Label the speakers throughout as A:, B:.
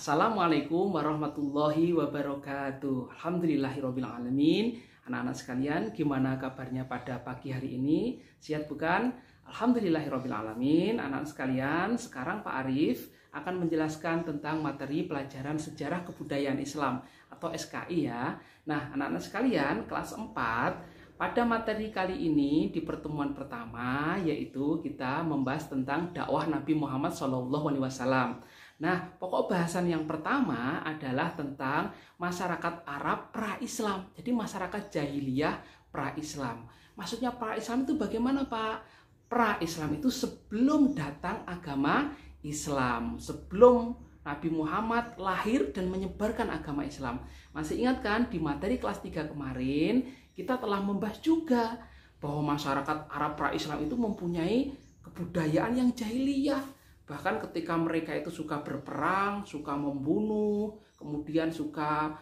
A: Assalamualaikum warahmatullahi wabarakatuh. Alhamdulillahirabbil alamin. Anak-anak sekalian, gimana kabarnya pada pagi hari ini? Sehat bukan? Alhamdulillahirabbil alamin. Anak-anak sekalian, sekarang Pak Arif akan menjelaskan tentang materi pelajaran sejarah kebudayaan Islam atau SKI ya. Nah, anak-anak sekalian, kelas 4 pada materi kali ini di pertemuan pertama yaitu kita membahas tentang dakwah Nabi Muhammad SAW. Nah, pokok bahasan yang pertama adalah tentang masyarakat Arab pra-Islam. Jadi masyarakat jahiliyah pra-Islam. Maksudnya pra-Islam itu bagaimana, Pak? Pra-Islam itu sebelum datang agama Islam, sebelum Nabi Muhammad lahir dan menyebarkan agama Islam. Masih ingat kan di materi kelas 3 kemarin kita telah membahas juga bahwa masyarakat Arab pra-Islam itu mempunyai kebudayaan yang jahiliyah. Bahkan ketika mereka itu suka berperang, suka membunuh, kemudian suka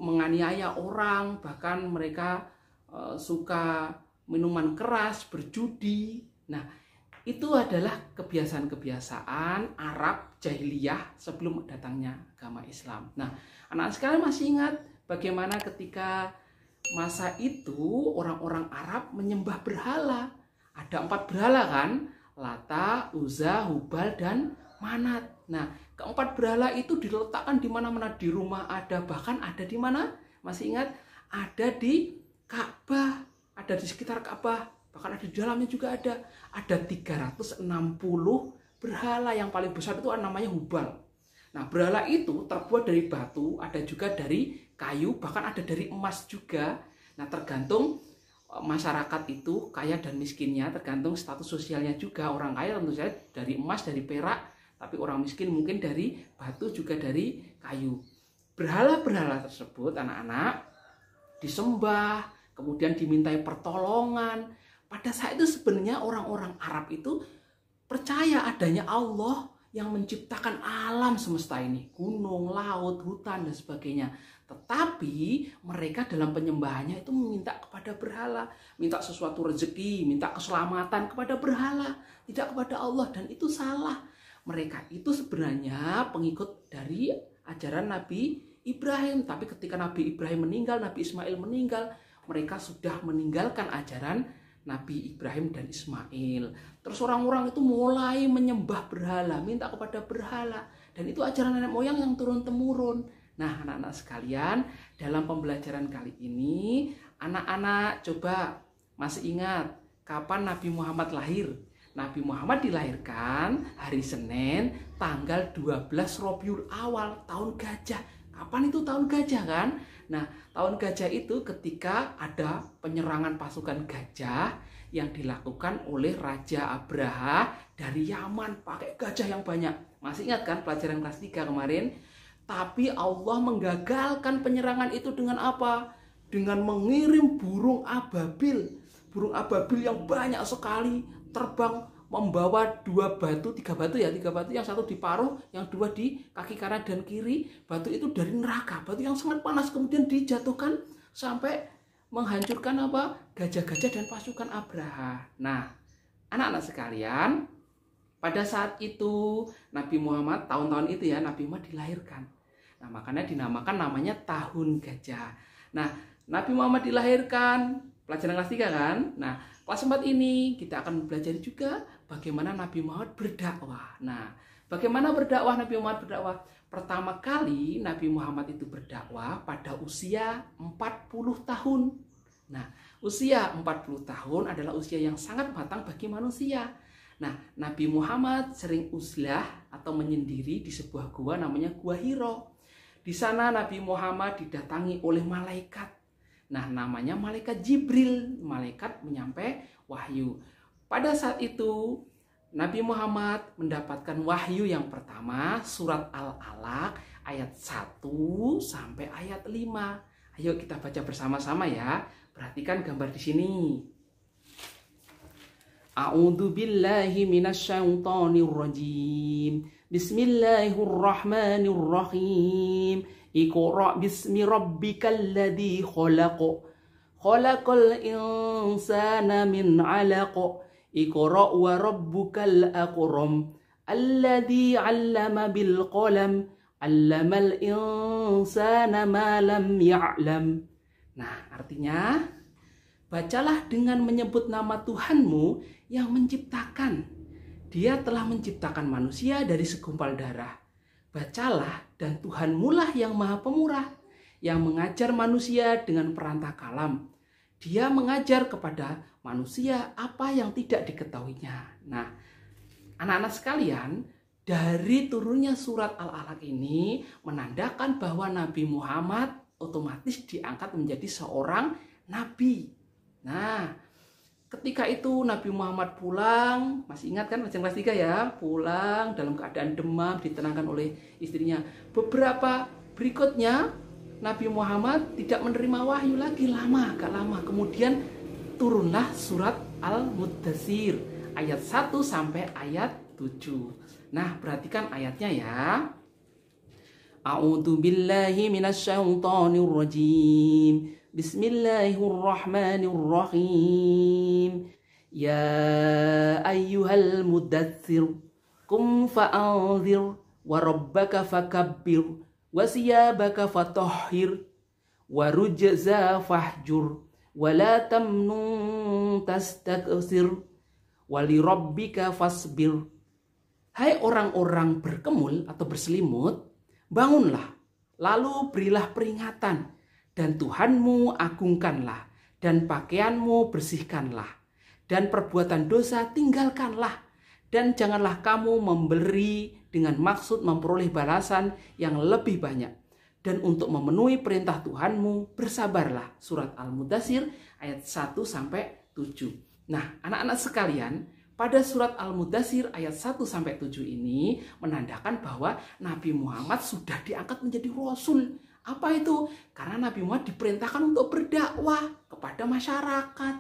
A: menganiaya orang, bahkan mereka suka minuman keras, berjudi. Nah, itu adalah kebiasaan-kebiasaan Arab jahiliyah sebelum datangnya agama Islam. Nah, anak-anak sekalian masih ingat bagaimana ketika masa itu orang-orang Arab menyembah berhala. Ada 4 berhala kan? Lata, Uzza, Hubal, dan Manat. Nah, keempat berhala itu diletakkan di mana-mana, di rumah ada, bahkan ada di mana? Masih ingat? Ada di Ka'bah, ada di sekitar Ka'bah, bahkan ada di dalamnya juga ada. Ada 360 berhala, yang paling besar itu namanya Hubal. Nah, berhala itu terbuat dari batu, ada juga dari kayu, bahkan ada dari emas juga. Nah, tergantung masyarakat itu kaya dan miskinnya, tergantung status sosialnya juga. Orang kaya tentu saja dari emas, dari perak, tapi orang miskin mungkin dari batu, juga dari kayu. Berhala-berhala tersebut anak-anak disembah, kemudian dimintai pertolongan. Pada saat itu sebenarnya orang-orang Arab itu percaya adanya Allah yang menciptakan alam semesta ini, gunung, laut, hutan, dan sebagainya. Tetapi mereka dalam penyembahannya itu meminta kepada berhala, minta sesuatu rezeki, minta keselamatan kepada berhala, tidak kepada Allah, dan itu salah. Mereka itu sebenarnya pengikut dari ajaran Nabi Ibrahim, tapi ketika Nabi Ibrahim meninggal, Nabi Ismail meninggal, mereka sudah meninggalkan ajaran Nabi Ibrahim dan Ismail. Terus orang-orang itu mulai menyembah berhala, minta kepada berhala, dan itu ajaran nenek moyang yang turun-temurun. Nah, anak-anak sekalian, dalam pembelajaran kali ini, anak-anak coba masih ingat kapan Nabi Muhammad lahir? Nabi Muhammad dilahirkan hari Senin, tanggal 12 Rabiul Awal, tahun gajah. Kapan itu tahun gajah kan? Nah, tahun gajah itu ketika ada penyerangan pasukan gajah yang dilakukan oleh Raja Abraha dari Yaman pakai gajah yang banyak. Masih ingat kan pelajaran kelas 3 kemarin? Tapi Allah menggagalkan penyerangan itu dengan apa? Dengan mengirim burung ababil. Burung ababil yang banyak sekali terbang membawa 3 batu ya, 3 batu, yang satu di paruh, yang 2 di kaki kanan dan kiri. Batu itu dari neraka, batu yang sangat panas, kemudian dijatuhkan sampai menghancurkan apa? Gajah-gajah dan pasukan Abraha. Nah, anak-anak sekalian, pada saat itu Nabi Muhammad, tahun-tahun itu ya, Nabi Muhammad dilahirkan. Nah, makanya dinamakan namanya tahun gajah. Nah, Nabi Muhammad dilahirkan, pelajaran kelas 3 kan? Nah, kelas 4 ini kita akan belajar juga bagaimana Nabi Muhammad berdakwah. Nah, bagaimana berdakwah Nabi Muhammad berdakwah? Pertama kali Nabi Muhammad itu berdakwah pada usia 40 tahun. Nah, usia 40 tahun adalah usia yang sangat matang bagi manusia. Nah, Nabi Muhammad sering uzlah atau menyendiri di sebuah gua namanya Gua Hiro. Di sana Nabi Muhammad didatangi oleh malaikat. Nah, namanya malaikat Jibril, malaikat menyampai wahyu. Pada saat itu Nabi Muhammad mendapatkan wahyu yang pertama, surat Al-Alaq ayat 1 sampai ayat 5. Ayo kita baca bersama-sama ya. Perhatikan gambar di sini. A'udzu billahi minasyaitonir rajim. Bismillahirrahmanirrahim. Iqra bismi rabbikal ladzi khalaq. Khalaqal insana min 'alaq. Iqra wa rabbukal akram. Alladzi 'allama bil qalam 'Allamal insana ma lam ya'lam. Nah, artinya bacalah dengan menyebut nama Tuhanmu yang menciptakan. Dia telah menciptakan manusia dari segumpal darah. Bacalah, dan Tuhanmu lah yang Maha Pemurah, yang mengajar manusia dengan perantara kalam. Dia mengajar kepada manusia apa yang tidak diketahuinya. Nah, anak-anak sekalian, dari turunnya surat Al-Alaq ini menandakan bahwa Nabi Muhammad otomatis diangkat menjadi seorang nabi. Nah, ketika itu Nabi Muhammad pulang, masih ingat kan kelas 3 ya, pulang dalam keadaan demam, ditenangkan oleh istrinya. Beberapa berikutnya Nabi Muhammad tidak menerima wahyu lagi, agak lama. Kemudian turunlah surat Al-Muddatsir ayat 1 sampai ayat 7. Nah, perhatikan ayatnya ya. A'udzu billahi minasyaitonir rajim. Bismillahirrahmanirrahim. Ya ayyuhal muddatsir qum fa'anzir wa rabbaka fakabbir wa siyabaka fatahhir wa rujza fahjur wa la tamnun tastakthir wa li rabbika fasbir. Hai orang-orang berkemul atau berselimut, bangunlah, lalu berilah peringatan, dan Tuhanmu agungkanlah, dan pakaianmu bersihkanlah, dan perbuatan dosa tinggalkanlah, dan janganlah kamu memberi dengan maksud memperoleh balasan yang lebih banyak. Dan untuk memenuhi perintah Tuhanmu, bersabarlah. Surat Al-Muddatsir ayat 1 sampai 7. Nah, anak-anak sekalian, pada surat Al-Muddatsir ayat 1 sampai 7 ini menandakan bahwa Nabi Muhammad sudah diangkat menjadi rasul. Apa itu? Karena Nabi Muhammad diperintahkan untuk berdakwah kepada masyarakat.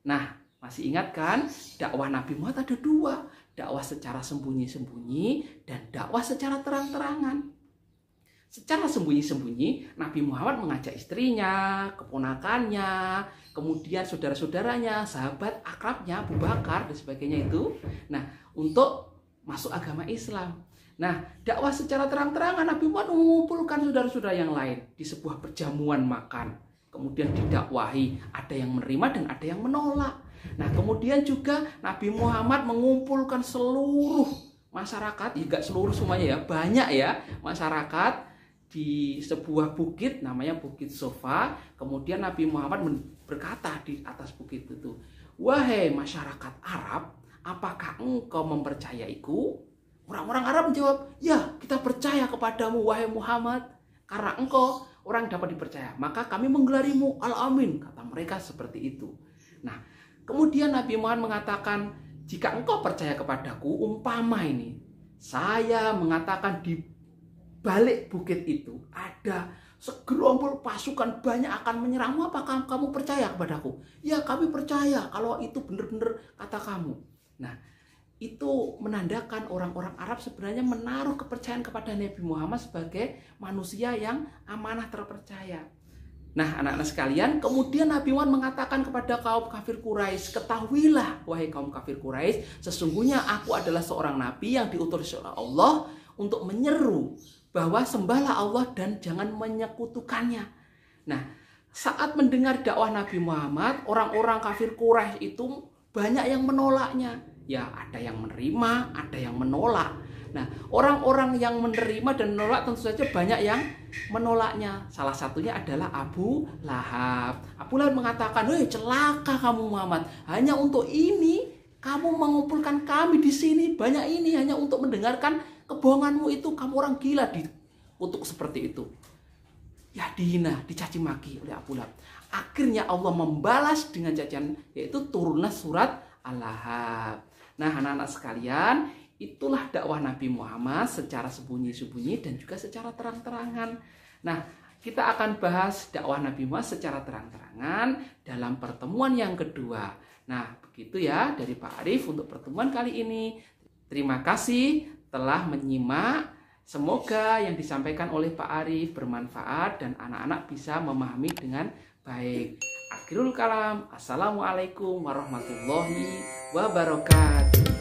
A: Nah, masih ingat kan? Dakwah Nabi Muhammad ada 2. Dakwah secara sembunyi-sembunyi dan dakwah secara terang-terangan. Secara sembunyi-sembunyi, Nabi Muhammad mengajak istrinya, keponakannya, kemudian saudara-saudaranya, sahabat akrabnya, Abu Bakar dan sebagainya itu. Nah, untuk masuk agama Islam. Nah, dakwah secara terang-terangan Nabi Muhammad mengumpulkan saudara-saudara yang lain di sebuah perjamuan makan. Kemudian didakwahi, ada yang menerima dan ada yang menolak. Nah, kemudian juga Nabi Muhammad mengumpulkan seluruh masyarakat, ya gak seluruh semuanya ya, banyak ya masyarakat di sebuah bukit namanya Bukit Sofa. Kemudian Nabi Muhammad berkata di atas bukit itu, "Wahai masyarakat Arab, apakah engkau mempercayaiku?" Orang-orang Arab menjawab, "Ya, kita percaya kepadamu wahai Muhammad, karena engkau orang dapat dipercaya, maka kami menggelarimu Al-Amin," kata mereka seperti itu. Nah, kemudian Nabi Muhammad mengatakan, "Jika engkau percaya kepadaku, umpama ini saya mengatakan di balik bukit itu ada segerombol pasukan banyak akan menyerangmu, apakah kamu percaya kepadaku?" "Ya, kami percaya kalau itu benar-benar kata kamu." Nah, itu menandakan orang-orang Arab sebenarnya menaruh kepercayaan kepada Nabi Muhammad sebagai manusia yang amanah terpercaya. Nah, anak-anak sekalian, kemudian Nabi Muhammad mengatakan kepada kaum kafir Quraisy, "Ketahuilah, wahai kaum kafir Quraisy, sesungguhnya aku adalah seorang nabi yang diutus oleh Allah untuk menyeru bahwa sembahlah Allah dan jangan menyekutukannya." Nah, saat mendengar dakwah Nabi Muhammad, orang-orang kafir Quraisy itu banyak yang menolaknya. Ya, ada yang menerima, ada yang menolak. Nah, orang-orang yang menerima dan menolak tentu saja banyak yang menolaknya. Salah satunya adalah Abu Lahab. Abu Lahab mengatakan, "Hei, celaka kamu Muhammad. Hanya untuk ini kamu mengumpulkan kami di sini. Banyak ini hanya untuk mendengarkan kebohonganmu itu. Kamu orang gila." Dikutuk seperti itu. Ya, dihina, dicaci maki oleh Abu Lahab. Akhirnya Allah membalas dengan cacian, yaitu turunlah surat Al-Lahab. Nah, anak-anak sekalian, itulah dakwah Nabi Muhammad secara sembunyi-sembunyi dan juga secara terang-terangan. Nah, kita akan bahas dakwah Nabi Muhammad secara terang-terangan dalam pertemuan yang kedua. Nah, begitu ya dari Pak Arif untuk pertemuan kali ini. Terima kasih telah menyimak. Semoga yang disampaikan oleh Pak Arif bermanfaat dan anak-anak bisa memahami dengan baik. Akhirul kalam. Assalamualaikum warahmatullahi wabarakatuh.